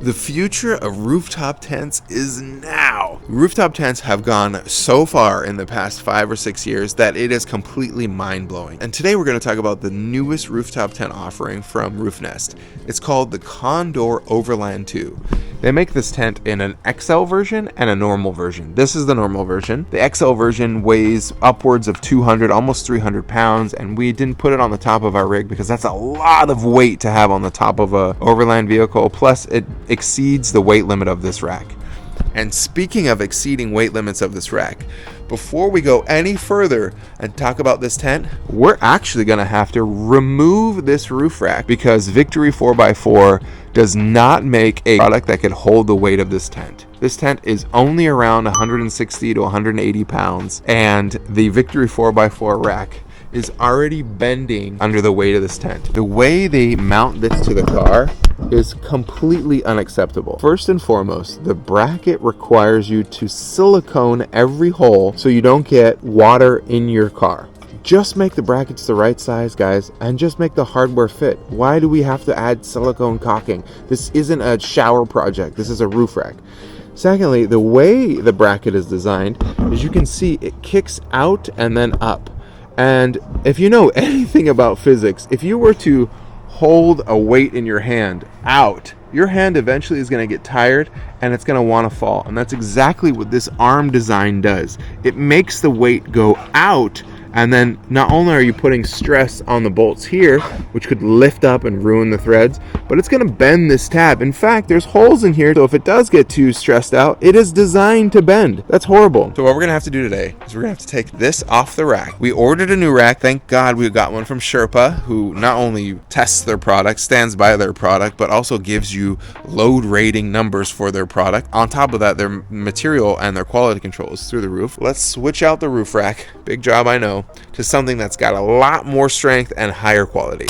The future of rooftop tents is now. Rooftop tents have gone so far in the past 5 or 6 years that it is completely mind-blowing. And today we're going to talk about the newest rooftop tent offering from Roofnest. It's called the Condor Overland 2. They make this tent in an XL version and a normal version. This is the normal version. The XL version weighs upwards of 200, almost 300 pounds, and we didn't put it on the top of our rig because that's a lot of weight to have on the top of a overland vehicle. Plus, it exceeds the weight limit of this rack. And speaking of exceeding weight limits of this rack, before we go any further and talk about this tent, we're actually going to have to remove this roof rack because Victory 4x4 does not make a product that could hold the weight of this tent. This tent is only around 160 to 180 pounds, and the Victory 4x4 rack is already bending under the weight of this tent. The way they mount this to the car is completely unacceptable. First and foremost, the bracket requires you to silicone every hole so you don't get water in your car. Just make the brackets the right size, guys, and just make the hardware fit. Why do we have to add silicone caulking? This isn't a shower project. This is a roof rack. Secondly, the way the bracket is designed, as you can see, it kicks out and then up. And if you know anything about physics, if you were to hold a weight in your hand out, your hand eventually is going to get tired and it's going to want to fall. And that's exactly what this arm design does. It makes the weight go out, and then not only are you putting stress on the bolts here, which could lift up and ruin the threads, but it's going to bend this tab. In fact, there's holes in here, so if it does get too stressed out, it is designed to bend. That's horrible. So what we're going to have to do today is we're going to have to take this off the rack. We ordered a new rack. Thank God we got one from Sherpa, who not only tests their product, stands by their product, but also gives you load rating numbers for their product. On top of that, their material and their quality control is through the roof. Let's switch out the roof rack. Big job, I know, to something that's got a lot more strength and higher quality.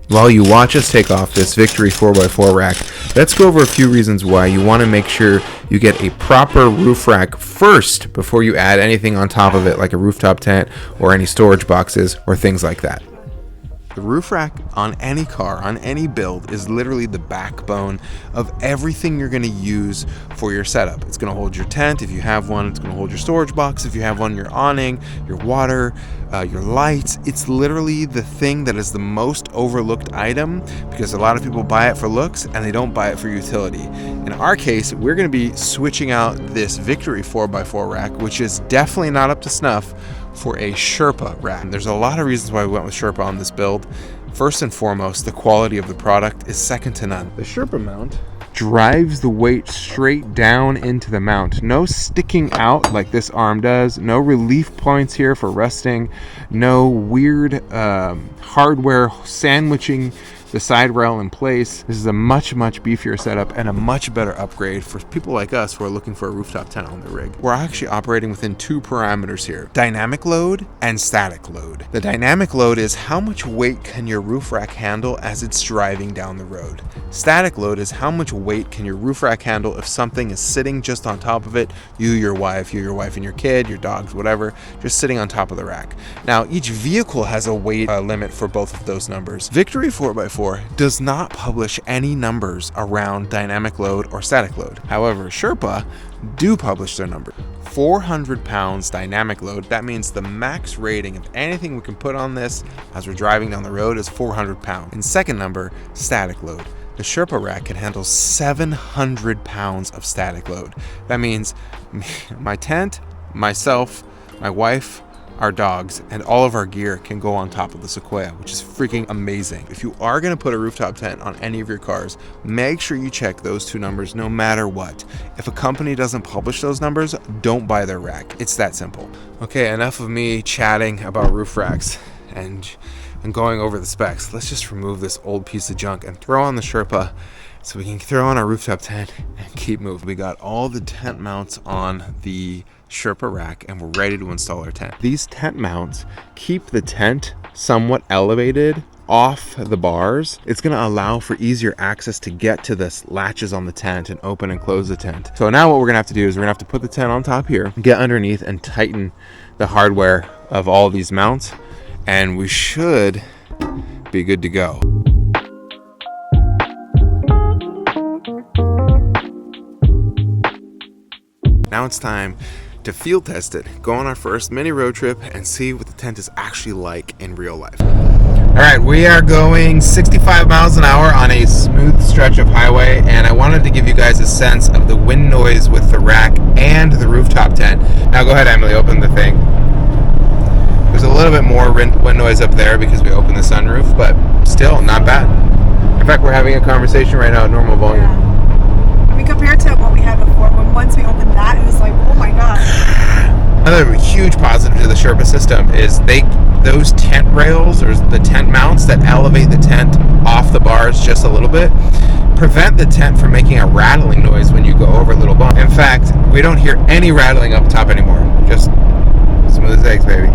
While you watch us take off this Victory 4x4 rack, let's go over a few reasons why you want to make sure you get a proper roof rack first before you add anything on top of it, like a rooftop tent or any storage boxes or things like that. The roof rack on any car, on any build, is literally the backbone of everything you're going to use for your setup. It's going to hold your tent if you have one. It's going to hold your storage box if you have one, your awning, your water, your lights. It's literally the thing that is the most overlooked item because a lot of people buy it for looks and they don't buy it for utility. In our case, we're going to be switching out this Victory 4x4 rack, which is definitely not up to snuff, for a Sherpa rack. There's a lot of reasons why we went with Sherpa on this build. First and foremost, the quality of the product is second to none. The Sherpa mount drives the weight straight down into the mount. No sticking out like this arm does. No relief points here for resting. No weird hardware sandwiching the side rail in place. This is a much beefier setup and a much better upgrade for people like us who are looking for a rooftop tent on their rig. We're actually operating within two parameters here: dynamic load and static load. The dynamic load is how much weight can your roof rack handle as it's driving down the road. Static load is how much weight can your roof rack handle if something is sitting just on top of it, your wife and your kid, your dogs, whatever, just sitting on top of the rack. Now, each vehicle has a weight limit for both of those numbers. Victory 4x4 does not publish any numbers around dynamic load or static load. However, Sherpa do publish their number. 400 pounds dynamic load. That means the max rating of anything we can put on this as we're driving down the road is 400 pounds. And second number, static load. The Sherpa rack can handle 700 pounds of static load. That means my tent, myself, my wife, our dogs, and all of our gear can go on top of the Sequoia, which is freaking amazing. If you are going to put a rooftop tent on any of your cars, make sure you check those two numbers no matter what. If a company doesn't publish those numbers, don't buy their rack. It's that simple. Okay, enough of me chatting about roof racks and going over the specs. Let's just remove this old piece of junk and throw on the Sherpa so we can throw on our rooftop tent and keep moving. We got all the tent mounts on the Sherpa rack and we're ready to install our tent. These tent mounts keep the tent somewhat elevated off the bars. It's going to allow for easier access to get to the latches on the tent and open and close the tent. So now what we're going to have to do is we're going to have to put the tent on top here, get underneath and tighten the hardware of all these mounts, and we should be good to go. it's time to field test it, go on our first mini road trip, and see what the tent is actually like in real life. All right, we are going 65 miles an hour on a smooth stretch of highway, and I wanted to give you guys a sense of the wind noise with the rack and the rooftop tent. Now go ahead, Emily, open the thing. There's a little bit more wind noise up there because we opened the sunroof, but still not bad. In fact, we're having a conversation right now at normal volume. Yeah. I mean, compared to what we had before, when once we opened that, it was like, oh my god. Another huge positive to the Sherpa system is those tent rails, or the tent mounts that elevate the tent off the bars just a little bit, prevent the tent from making a rattling noise when you go over a little bump. In fact, we don't hear any rattling up top anymore. Just smooth as eggs, baby.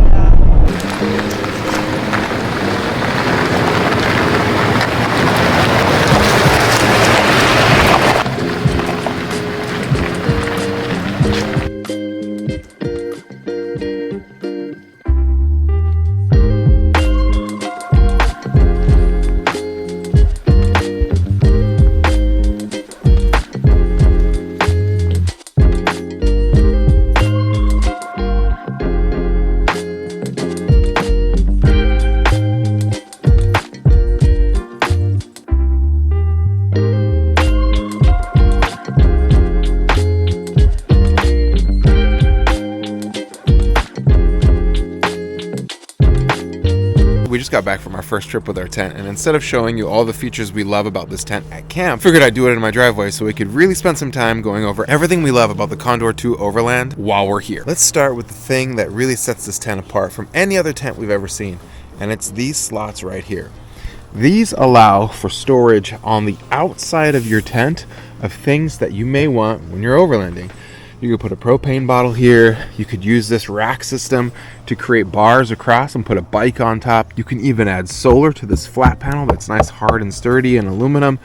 We just got back from our first trip with our tent, and instead of showing you all the features we love about this tent at camp, figured I'd do it in my driveway so we could really spend some time going over everything we love about the Condor 2 Overland while we're here. Let's start with the thing that really sets this tent apart from any other tent we've ever seen, and it's these slots right here. These allow for storage on the outside of your tent of things that you may want when you're overlanding. You could put a propane bottle here. You could use this rack system to create bars across and put a bike on top. You can even add solar to this flat panel that's nice, hard and sturdy and aluminum.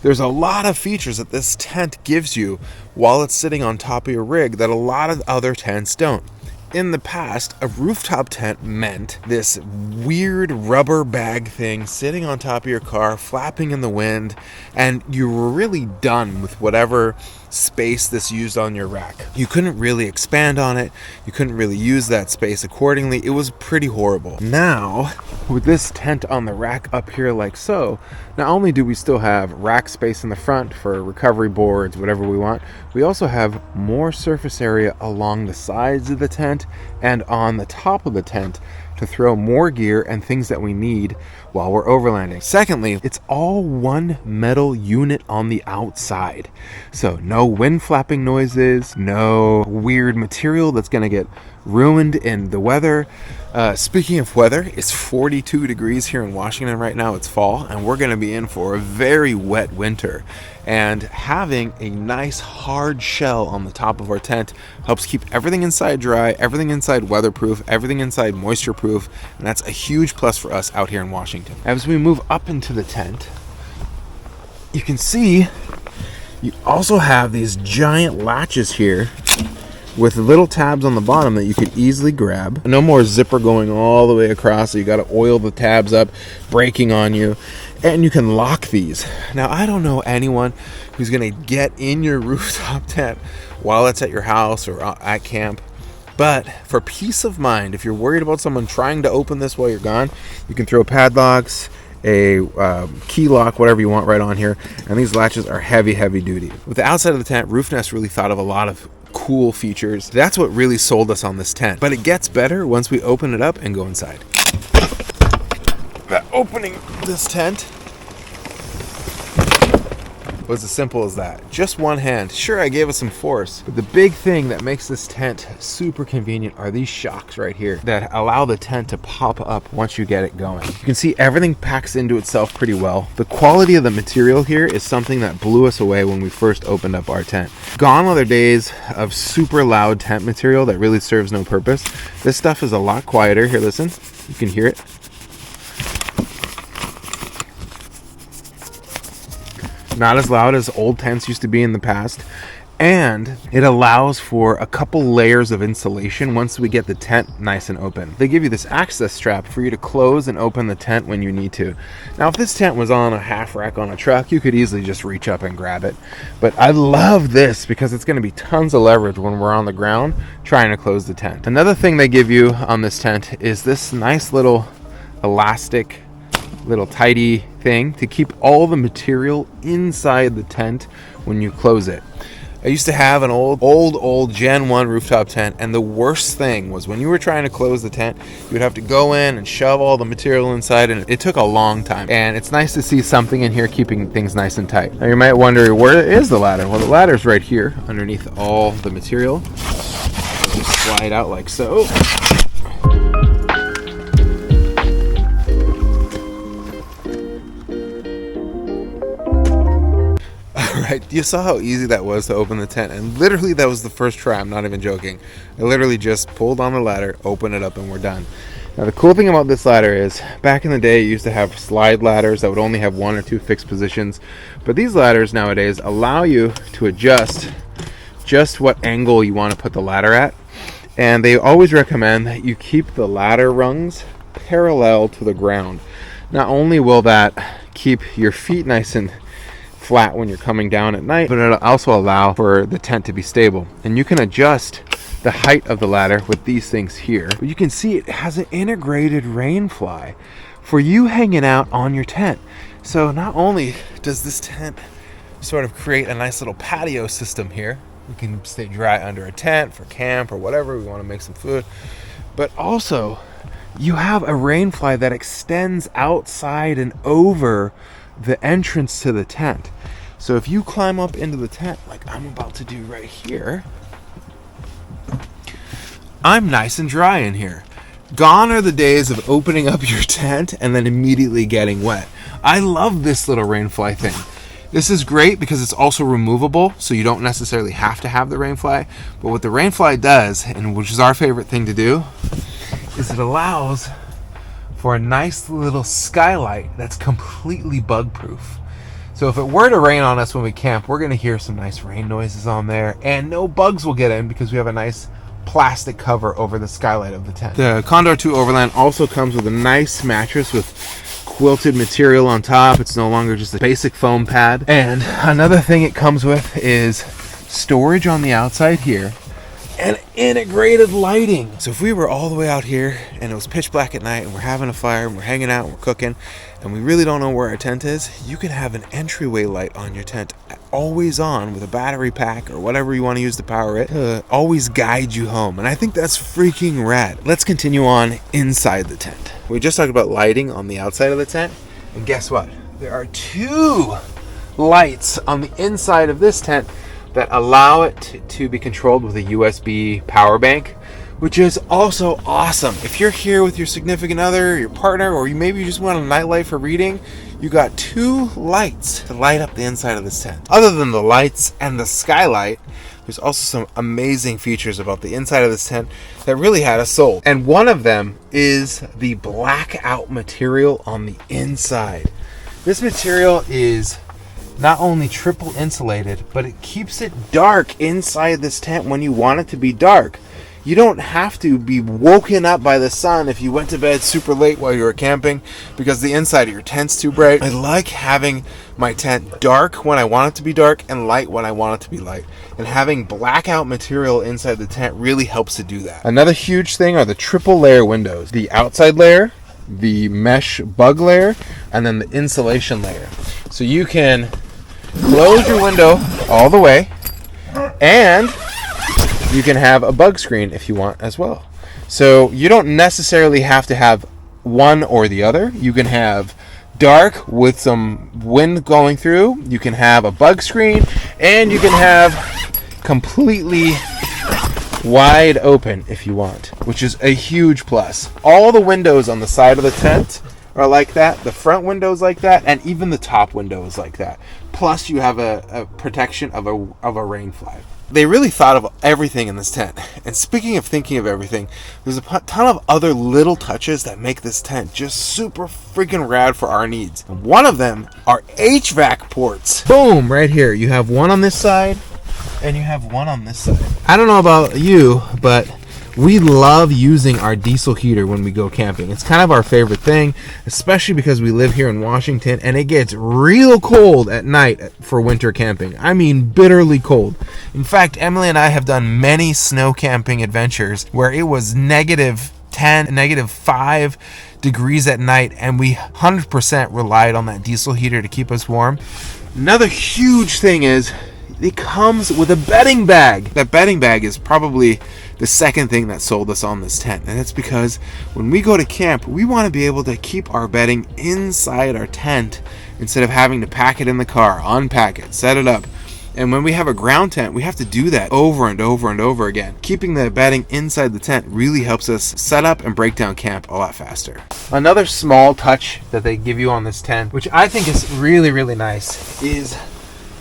There's a lot of features that this tent gives you while it's sitting on top of your rig that a lot of other tents don't. In the past, a rooftop tent meant this weird rubber bag thing sitting on top of your car, flapping in the wind, and you were really done with whatever space this used on your rack. You couldn't really expand on it. You couldn't really use that space accordingly. It was pretty horrible. Now, with this tent on the rack up here like so, not only do we still have rack space in the front for recovery boards, whatever we want, we also have more surface area along the sides of the tent and on the top of the tent to throw more gear and things that we need while we're overlanding. Secondly, it's all one metal unit on the outside. So no wind flapping noises, no weird material that's gonna get ruined in the weather. Speaking of weather, it's 42 degrees here in Washington right now. It's fall, and we're gonna be in for a very wet winter. And having a nice hard shell on the top of our tent helps keep everything inside dry, everything inside weatherproof, everything inside moisture proof, and that's a huge plus for us out here in Washington. As we move up into the tent, you can see you also have these giant latches here with little tabs on the bottom that you could easily grab. No more zipper going all the way across, so you got to oil the tabs up, breaking on you. And you can lock these. Now, I don't know anyone who's going to get in your rooftop tent while it's at your house or at camp. But for peace of mind, if you're worried about someone trying to open this while you're gone, you can throw padlocks, a key lock, whatever you want right on here. And these latches are heavy, heavy duty. With the outside of the tent, Roofnest really thought of a lot of cool features. That's what really sold us on this tent. But it gets better once we open it up and go inside. Opening this tent was as simple as that. Just one hand. Sure, I gave it some force, but the big thing that makes this tent super convenient are these shocks right here that allow the tent to pop up once you get it going. You can see everything packs into itself pretty well. The quality of the material here is something that blew us away when we first opened up our tent. Gone are the days of super loud tent material that really serves no purpose. This stuff is a lot quieter. Here, listen. You can hear it. Not as loud as old tents used to be in the past, And it allows for a couple layers of insulation once we get the tent nice and open. They give you this access strap for you to close and open the tent when you need to. Now, if this tent was on a half rack on a truck, you could easily just reach up and grab it. But I love this because it's going to be tons of leverage when we're on the ground trying to close the tent. Another thing they give you on this tent is this nice little elastic, little tidy thing to keep all the material inside the tent when you close it. I used to have an old Gen 1 rooftop tent, and the worst thing was when you were trying to close the tent, you would have to go in and shove all the material inside, and it took a long time. And it's nice to see something in here keeping things nice and tight. Now you might wonder, where is the ladder? Well, the ladder's right here underneath all the material. Just slide out like so. Right, you saw how easy that was to open the tent, and literally that was the first try. I'm not even joking. I literally just pulled on the ladder, open it up, and we're done. Now the cool thing about this ladder is, back in the day you used to have slide ladders that would only have 1 or 2 fixed positions, but these ladders nowadays allow you to adjust just what angle you want to put the ladder at, and they always recommend that you keep the ladder rungs parallel to the ground. Not only will that keep your feet nice and flat when you're coming down at night, but it'll also allow for the tent to be stable. And you can adjust the height of the ladder with these things here. But you can see it has an integrated rain fly for you hanging out on your tent. So not only does this tent sort of create a nice little patio system here, we can stay dry under a tent for camp or whatever, we want to make some food, but also you have a rain fly that extends outside and over the entrance to the tent. So if you climb up into the tent like I'm about to do right here, I'm nice and dry in here. Gone are the days of opening up your tent and then immediately getting wet. I love this little rainfly thing. This is great because it's also removable, so you don't necessarily have to have the rainfly. But what the rainfly does, and which is our favorite thing to do, is it allows for a nice little skylight that's completely bug proof. So if it were to rain on us when we camp, we're going to hear some nice rain noises on there, and no bugs will get in because we have a nice plastic cover over the skylight of the tent. The Condor Overland also comes with a nice mattress with quilted material on top. It's no longer just a basic foam pad. And another thing it comes with is storage on the outside here and integrated lighting. So if we were all the way out here and it was pitch black at night and we're having a fire and we're hanging out and we're cooking and we really don't know where our tent is, you can have an entryway light on your tent always on with a battery pack or whatever you want to use to power it to always guide you home. And I think that's freaking rad. Let's continue on inside the tent. We just talked about lighting on the outside of the tent, and guess what? There are 2 lights on the inside of this tent that allow it to be controlled with a USB power bank, which is also awesome. If you're here with your significant other, your partner, or maybe you just want a nightlight for reading, you got 2 lights to light up the inside of this tent. Other than the lights and the skylight, there's also some amazing features about the inside of this tent that really had us sold. And one of them is the blackout material on the inside. This material is not only triple insulated, but it keeps it dark inside this tent when you want it to be dark. You don't have to be woken up by the sun if you went to bed super late while you were camping because the inside of your tent's too bright. I like having my tent dark when I want it to be dark and light when I want it to be light. And having blackout material inside the tent really helps to do that. Another huge thing are the triple layer windows. The outside layer, the mesh bug layer, and then the insulation layer. So you can close your window all the way, and you can have a bug screen if you want as well. So you don't necessarily have to have one or the other. You can have dark with some wind going through. You can have a bug screen, and you can have completely wide open if you want, which is a huge plus. All the windows on the side of the tent are like that, the front windows like that, and even the top window is like that. Plus you have a protection of a rain fly. They really thought of everything in this tent. And speaking of thinking of everything, there's a ton of other little touches that make this tent just super freaking rad for our needs. And one of them are HVAC ports. Boom, right here. You have one on this side and you have one on this side. I don't know about you, but we love using our diesel heater when we go camping. It's kind of our favorite thing, especially because we live here in Washington and it gets real cold at night for winter camping. I mean, bitterly cold. In fact, Emily and I have done many snow camping adventures where it was -10, -5 degrees at night, and we 100% relied on that diesel heater to keep us warm. Another huge thing is it comes with a bedding bag. That bedding bag is probably the second thing that sold us on this tent, and it's because when we go to camp, we want to be able to keep our bedding inside our tent instead of having to pack it in the car, unpack it, set it up. And when we have a ground tent, we have to do that over and over and over again. Keeping the bedding inside the tent really helps us set up and break down camp a lot faster. Another small touch that they give you on this tent, which I think is really, really nice, is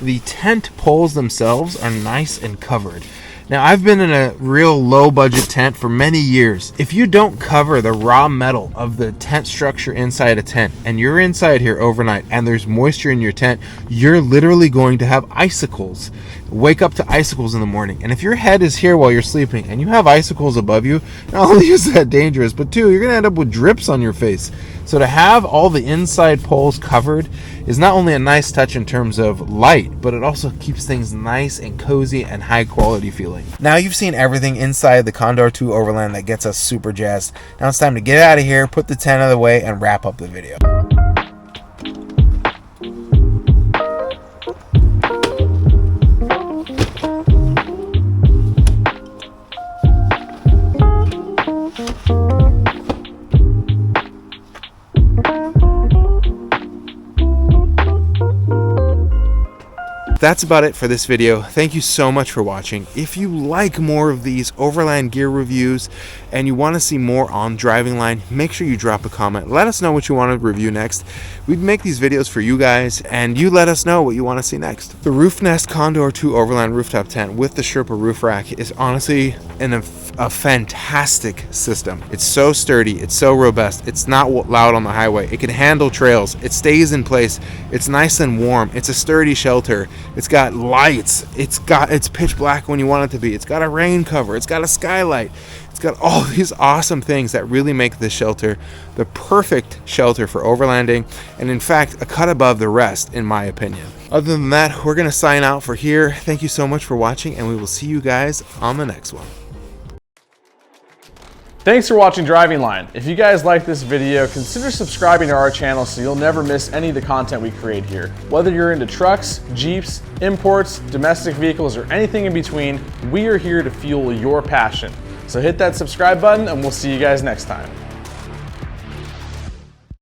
the tent poles themselves are nice and covered. Now, I've been in a real low budget tent for many years. If you don't cover the raw metal of the tent structure inside a tent, and you're inside here overnight and there's moisture in your tent, you're literally going to have icicles. Wake up to icicles in the morning. And if your head is here while you're sleeping and you have icicles above you, not only is that dangerous, but two, you're going to end up with drips on your face. So to have all the inside poles covered is not only a nice touch in terms of light, but it also keeps things nice and cozy and high quality feeling. Now you've seen everything inside the Condor Overland that gets us super jazzed. Now it's time to get out of here, put the tent out of the way, and wrap up the video. That's about it for this video. Thank you so much for watching. If you like more of these overland gear reviews and you want to see more on Driving Line, make sure you drop a comment. Let us know what you want to review next. We'd make these videos for you guys, and you let us know what you want to see next. The Roofnest Condor Overland rooftop tent with the Sherpa roof rack is honestly a fantastic system. It's so sturdy, it's so robust, it's not loud on the highway, it can handle trails, it stays in place, it's nice and warm, it's a sturdy shelter, it's got lights, it's pitch black when you want it to be, it's got a rain cover, it's got a skylight, it's got all these awesome things that really make this shelter the perfect shelter for overlanding, and in fact a cut above the rest in my opinion. Other than that, we're gonna sign out for here. Thank you so much for watching, and we will see you guys on the next one. Thanks for watching Driving Line. If you guys like this video, consider subscribing to our channel so you'll never miss any of the content we create here. Whether you're into trucks, Jeeps, imports, domestic vehicles, or anything in between, we are here to fuel your passion. So hit that subscribe button and we'll see you guys next time.